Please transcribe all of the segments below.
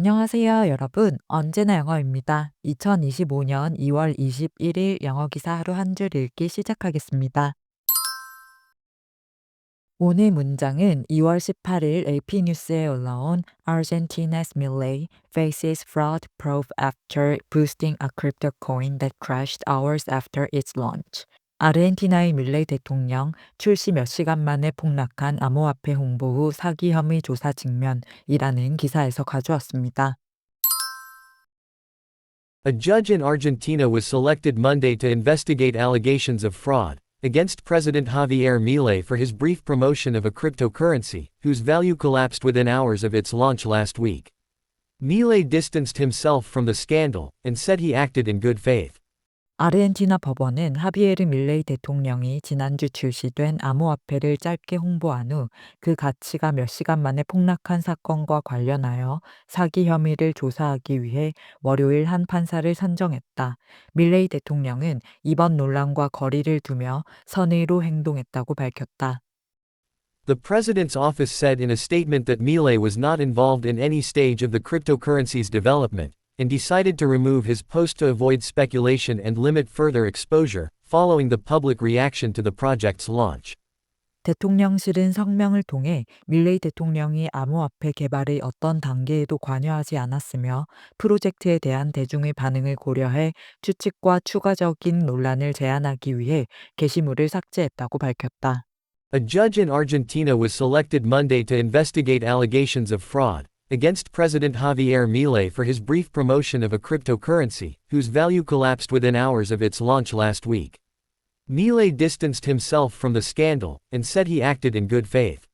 안녕하세요, 여러분. 언제나 영어입니다. 2025년 2월 21일 영어 기사 하루 한 줄 읽기 시작하겠습니다. 오늘 문장은 2월 18일 AP뉴스에 올라온 Argentina's Milei faces fraud probe after boosting a crypto coin that crashed hours after its launch. 아르헨티나의 밀레이 대통령 출시 몇 시간 만에 폭락한 암호화폐 홍보 후 사기 혐의 조사 직면이라는 기사에서 가져왔습니다. A judge in Argentina was selected Monday to investigate allegations of fraud against President Javier Milei for his brief promotion of a cryptocurrency, whose value collapsed within hours of its launch last week. Milei distanced himself from the scandal and said he acted in good faith. 아르헨티나 법원은 하비에르 밀레이 대통령이 지난주 출시된 암호화폐를 짧게 홍보한 후 그 가치가 몇 시간 만에 폭락한 사건과 관련하여 사기 혐의를 조사하기 위해 월요일 한 판사를 선정했다. 밀레이 대통령은 이번 논란과 거리를 두며 선의로 행동했다고 밝혔다. The president's office said in a statement that Milei was not involved in any stage of the cryptocurrency's development, and decided to remove his post to avoid speculation and limit further exposure, following the public reaction to the project's launch. 대통령실은 성명을 통해 밀레이 대통령이 암호화폐 개발의 어떤 단계에도 관여하지 않았으며 프로젝트에 대한 대중의 반응을 고려해 추측과 추가적인 논란을 제한하기 위해 게시물을 삭제했다고 밝혔다. A judge in Argentina was selected Monday to investigate allegations of fraud against President Javier Milei for his brief promotion of a cryptocurrency, whose value collapsed within hours of its launch last week. Milei distanced himself from the scandal and said he acted in good faith.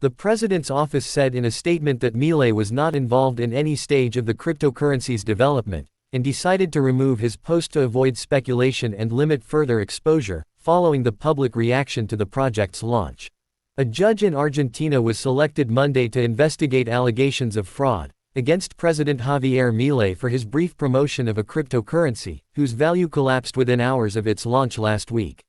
The president's office said in a statement that Milei was not involved in any stage of the cryptocurrency's development, and decided to remove his post to avoid speculation and limit further exposure, following the public reaction to the project's launch. A judge in Argentina was selected Monday to investigate allegations of fraud against President Javier Milei for his brief promotion of a cryptocurrency, whose value collapsed within hours of its launch last week.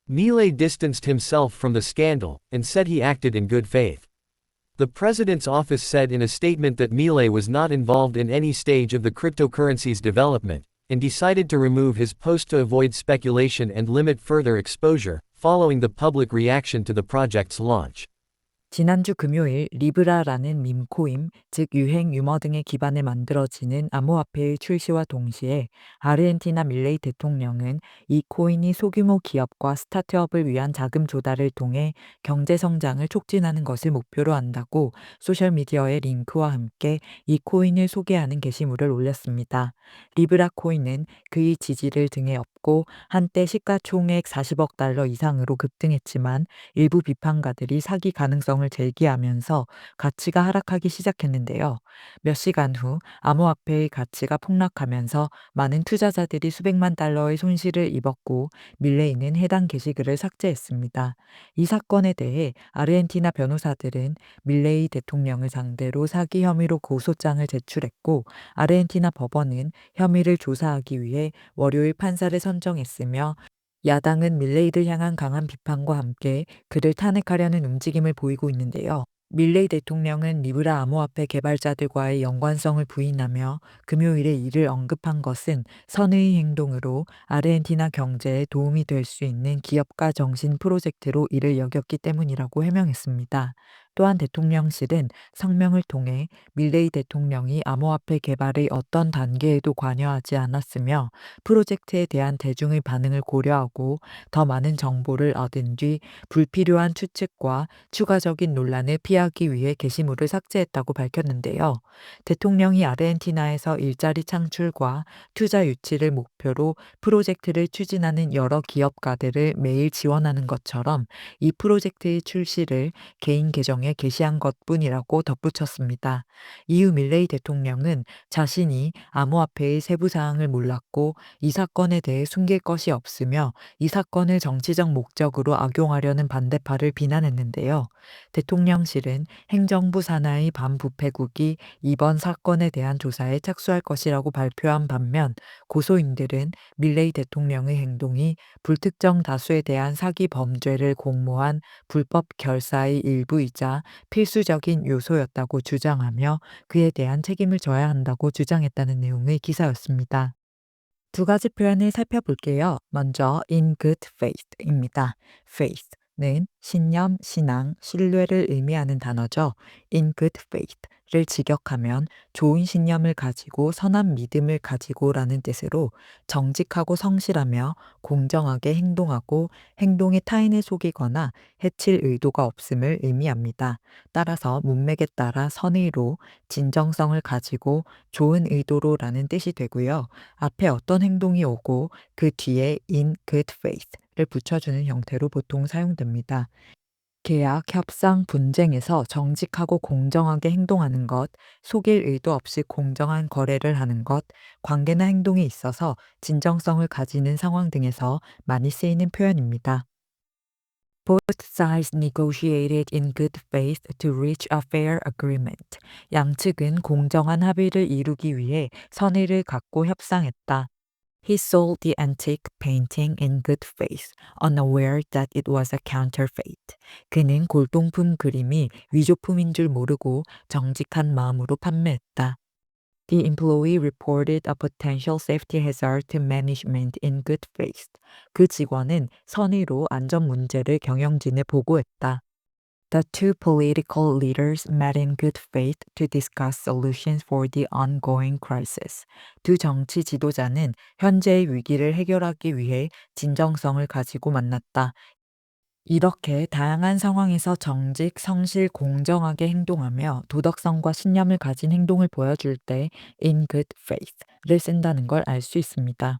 Milei distanced himself from the scandal and said he acted in good faith. The president's office said in a statement that Milei was not involved in any stage of the cryptocurrency's development, and decided to remove his post to avoid speculation and limit further exposure, following the public reaction to the project's launch. 지난주 금요일 리브라라는 밈코인, 즉 유행 유머 등에 기반해 만들어지는 암호화폐의 출시와 동시에 아르헨티나 밀레이 대통령은 이 코인이 소규모 기업과 스타트업을 위한 자금 조달을 통해 경제 성장을 촉진하는 것을 목표로 한다고 소셜미디어의 링크와 함께 이 코인을 소개하는 게시물을 올렸습니다. 리브라 코인은 그의 지지를 등에 업고 한때 시가총액 40억 달러 이상으로 급등했지만 일부 비판가들이 사기 가능성을 제기하면서 가치가 하락하기 시작했는데요. 몇 시간 후 암호화폐의 가치가 폭락하면서 많은 투자자들이 수백만 달러의 손실을 입었고 밀레이는 해당 게시글을 삭제했습니다. 이 사건에 대해 아르헨티나 변호사들은 밀레이 대통령을 상대로 사기 혐의로 고소장을 제출했고 아르헨티나 법원은 혐의를 조사하기 위해 월요일 판사를 선정했으며 야당은 밀레이를 향한 강한 비판과 함께 그를 탄핵하려는 움직임을 보이고 있는데요. 밀레이 대통령은 리브라 암호화폐 개발자들과의 연관성을 부인하며 금요일에 이를 언급한 것은 선의의 행동으로 아르헨티나 경제에 도움이 될 수 있는 기업가 정신 프로젝트로 이를 여겼기 때문이라고 해명했습니다. 또한 대통령실은 성명을 통해 밀레이 대통령이 암호화폐 개발의 어떤 단계에도 관여하지 않았으며 프로젝트에 대한 대중의 반응을 고려하고 더 많은 정보를 얻은 뒤 불필요한 추측과 추가적인 논란을 피하기 위해 게시물을 삭제했다고 밝혔는데요. 대통령이 아르헨티나에서 일자리 창출과 투자 유치를 목표로 프로젝트를 추진하는 여러 기업가들을 매일 지원하는 것처럼 이 프로젝트의 출시를 개인 계정에 게시한 것뿐이라고 덧붙였습니다. 이후 밀레이 대통령은 자신이 암호화폐의 세부 사항을 몰랐고 이 사건에 대해 숨길 것이 없으며 이 사건을 정치적 목적으로 악용하려는 반대파를 비난했는데요. 대통령실은 행정부 산하의 반부패국이 이번 사건에 대한 조사에 착수할 것이라고 발표한 반면 고소인들은 밀레이 대통령의 행동이 불특정 다수에 대한 사기 범죄를 공모한 불법 결사의 일부이자 자체가 필수적인 요소였다고 주장하며 그에 대한 책임을 져야 한다고 주장했다는 내용의 기사였습니다. 두 가지 표현을 살펴볼게요. 먼저 in good faith입니다. faith는 신념, 신앙, 신뢰를 의미하는 단어죠. in good faith를 직역하면 좋은 신념을 가지고 선한 믿음을 가지고라는 뜻으로 정직하고 성실하며 공정하게 행동하고 행동이 타인을 속이거나 해칠 의도가 없음을 의미합니다. 따라서 문맥에 따라 선의로, 진정성을 가지고 좋은 의도로라는 뜻이 되고요. 앞에 어떤 행동이 오고 그 뒤에 in good faith를 붙여주는 형태로 보통 사용됩니다. 계약, 협상, 분쟁에서 정직하고 공정하게 행동하는 것, 속일 의도 없이 공정한 거래를 하는 것, 관계나 행동에 있어서 진정성을 가지는 상황 등에서 많이 쓰이는 표현입니다. Both sides negotiated in good faith to reach a fair agreement. 양측은 공정한 합의를 이루기 위해 선의를 갖고 협상했다. He sold the antique painting in good faith, unaware that it was a counterfeit. 그는 골동품 그림이 위조품인 줄 모르고 정직한 마음으로 판매했다. The employee reported a potential safety hazard to management in good faith. 그 직원은 선의로 안전 문제를 경영진에 보고했다. The two political leaders met in good faith to discuss solutions for the ongoing crisis. 두 정치 지도자는 현재의 위기를 해결하기 위해 진정성을 가지고 만났다. 이렇게 다양한 상황에서 정직, 성실, 공정하게 행동하며 도덕성과 신념을 가진 행동을 보여줄 때 in good faith를 쓴다는 걸 알 수 있습니다.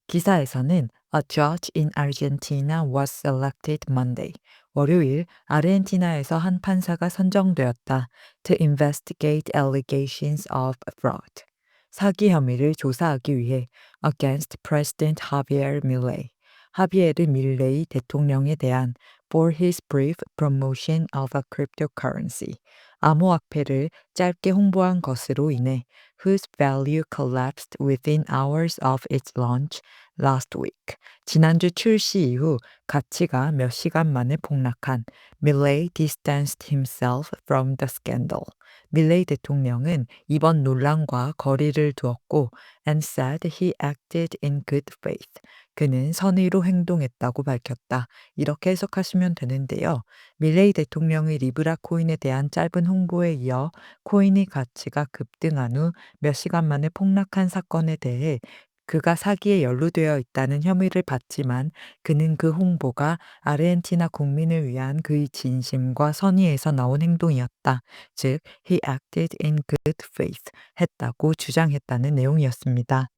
기사에서는 A judge in Argentina was selected Monday. 월요일 아르헨티나에서 한 판사가 선정되었다. To investigate allegations of fraud. 사기 혐의를 조사하기 위해 against President Javier Milei. 하비에르 밀레이 대통령에 대한 for his brief promotion of a cryptocurrency. 암호화폐를 짧게 홍보한 것으로 인해 whose value collapsed within hours of its launch last week. 지난주 출시 이후 가치가 몇 시간 만에 폭락한 Milei distanced himself from the scandal. 밀레이 대통령은 이번 논란과 거리를 두었고 and said he acted in good faith. 그는 선의로 행동했다고 밝혔다. 이렇게 해석하시면 되는데요. 밀레이 대통령의 리브라 코인에 대한 짧은 홍보에 이어 코인의 가치가 급등한 후 몇 시간 만에 폭락한 사건에 대해 그가 사기에 연루되어 있다는 혐의를 받지만 그는 그 홍보가 아르헨티나 국민을 위한 그의 진심과 선의에서 나온 행동이었다. 즉, he acted in good faith 했다고 주장했다는 내용이었습니다.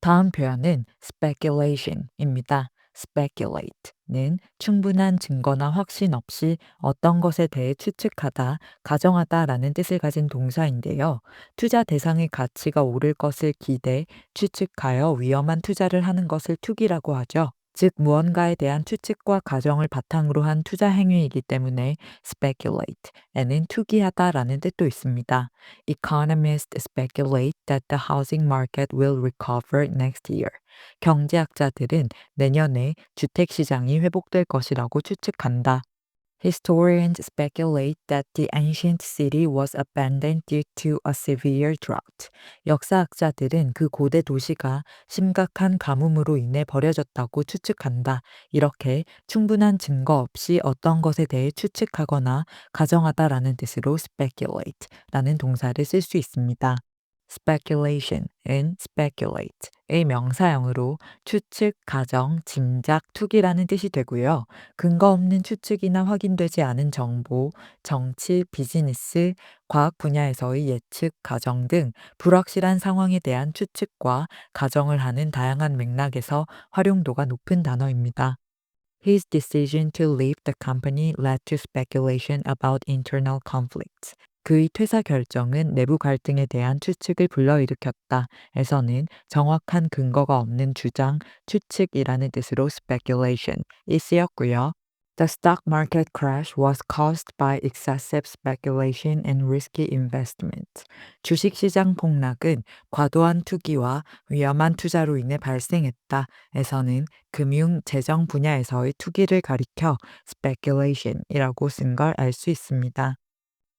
다음 표현은 speculation입니다. speculate는 충분한 증거나 확신 없이 어떤 것에 대해 추측하다, 가정하다라는 뜻을 가진 동사인데요. 투자 대상의 가치가 오를 것을 기대, 추측하여 위험한 투자를 하는 것을 투기라고 하죠. 즉 무언가에 대한 추측과 가정을 바탕으로 한 투자 행위이기 때문에 speculate에는 투기하다라는 뜻도 있습니다. Economists speculate that the housing market will recover next year. 경제학자들은 내년에 주택 시장이 회복될 것이라고 추측한다. Historians speculate that the ancient city was abandoned due to a severe drought. 역사학자들은 그 고대 도시가 심각한 가뭄으로 인해 버려졌다고 추측한다. 이렇게 충분한 증거 없이 어떤 것에 대해 추측하거나 가정하다라는 뜻으로 speculate라는 동사를 쓸 수 있습니다. speculation은 speculate의 명사형으로 추측, 가정, 짐작, 투기라는 뜻이 되고요. 근거 없는 추측이나 확인되지 않은 정보, 정치, 비즈니스, 과학 분야에서의 예측, 가정 등 불확실한 상황에 대한 추측과 가정을 하는 다양한 맥락에서 활용도가 높은 단어입니다. His decision to leave the company led to speculation about internal conflicts. 그의 퇴사 결정은 내부 갈등에 대한 추측을 불러일으켰다. 에서는 정확한 근거가 없는 주장, 추측이라는 뜻으로 speculation이 쓰였고요. The stock market crash was caused by excessive speculation and risky investment. 주식시장 폭락은 과도한 투기와 위험한 투자로 인해 발생했다. 에서는 금융, 재정 분야에서의 투기를 가리켜 speculation이라고 쓴 걸 알 수 있습니다.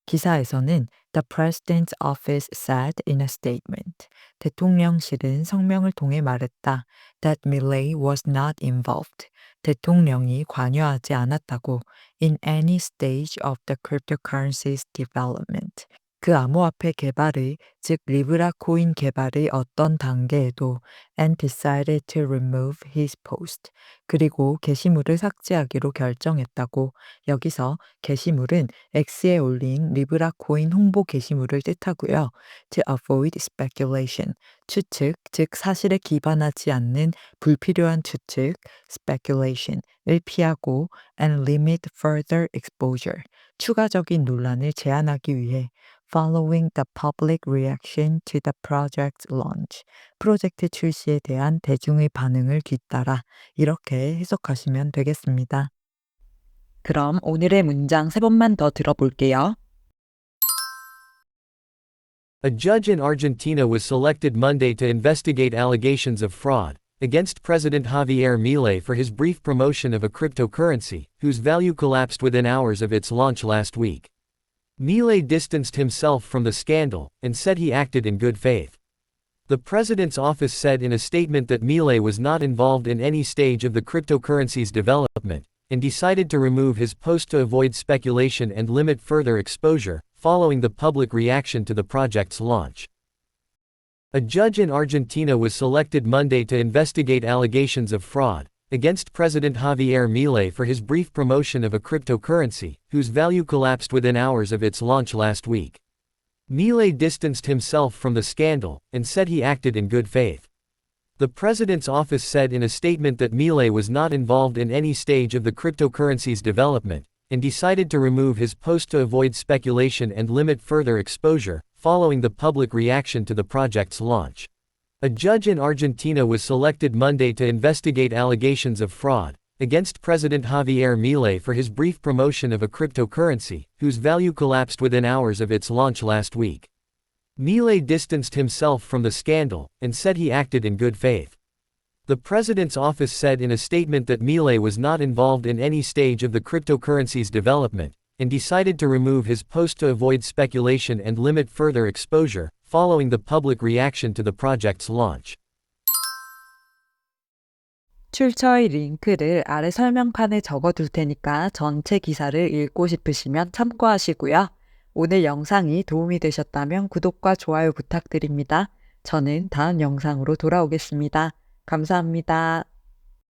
기사에서는 The President's Office said in a statement. 대통령실은 성명을 통해 말했다. That Milley was not involved. 대통령이 관여하지 않았다고 in any stage of the cryptocurrency's development. 그 암호화폐 개발의 즉 리브라 코인 개발의 어떤 단계에도 and decided to remove his post. 그리고 게시물을 삭제하기로 결정했다고 여기서 게시물은 X에 올린 리브라 코인 홍보 게시물을 뜻하고요. To avoid speculation, 추측, 즉 사실에 기반하지 않는 불필요한 추측, speculation을 피하고 and limit further exposure, 추가적인 논란을 제한하기 위해 following the public reaction to the project's launch, 프로젝트 출시에 대한 대중의 반응을 뒤따라 이렇게 해석하시면 되겠습니다. 그럼 오늘의 문장 세 번만 더 들어볼게요. A judge in Argentina was selected Monday to investigate allegations of fraud against President Javier Milei for his brief promotion of a cryptocurrency, whose value collapsed within hours of its launch last week. Milei distanced himself from the scandal and said he acted in good faith. The president's office said in a statement that Milei was not involved in any stage of the cryptocurrency's development, and decided to remove his post to avoid speculation and limit further exposure, following the public reaction to the project's launch. A judge in Argentina was selected Monday to investigate allegations of fraud against President Javier Milei for his brief promotion of a cryptocurrency, whose value collapsed within hours of its launch last week. Milei distanced himself from the scandal and said he acted in good faith. The president's office said in a statement that Milei was not involved in any stage of the cryptocurrency's development, and decided to remove his post to avoid speculation and limit further exposure, following the public reaction to the project's launch. A judge in Argentina was selected Monday to investigate allegations of fraud against President Javier Milei for his brief promotion of a cryptocurrency, whose value collapsed within hours of its launch last week. Milei distanced himself from the scandal and said he acted in good faith. The president's office said in a statement that Milei was not involved in any stage of the cryptocurrency's development, and decided to remove his post to avoid speculation and limit further exposure, following the public reaction to the project's launch. 출처의 링크를 아래 설명판에 적어둘 테니까 전체 기사를 읽고 싶으시면 참고하시고요. 오늘 영상이 도움이 되셨다면 구독과 좋아요 부탁드립니다. 저는 다음 영상으로 돌아오겠습니다. 감사합니다.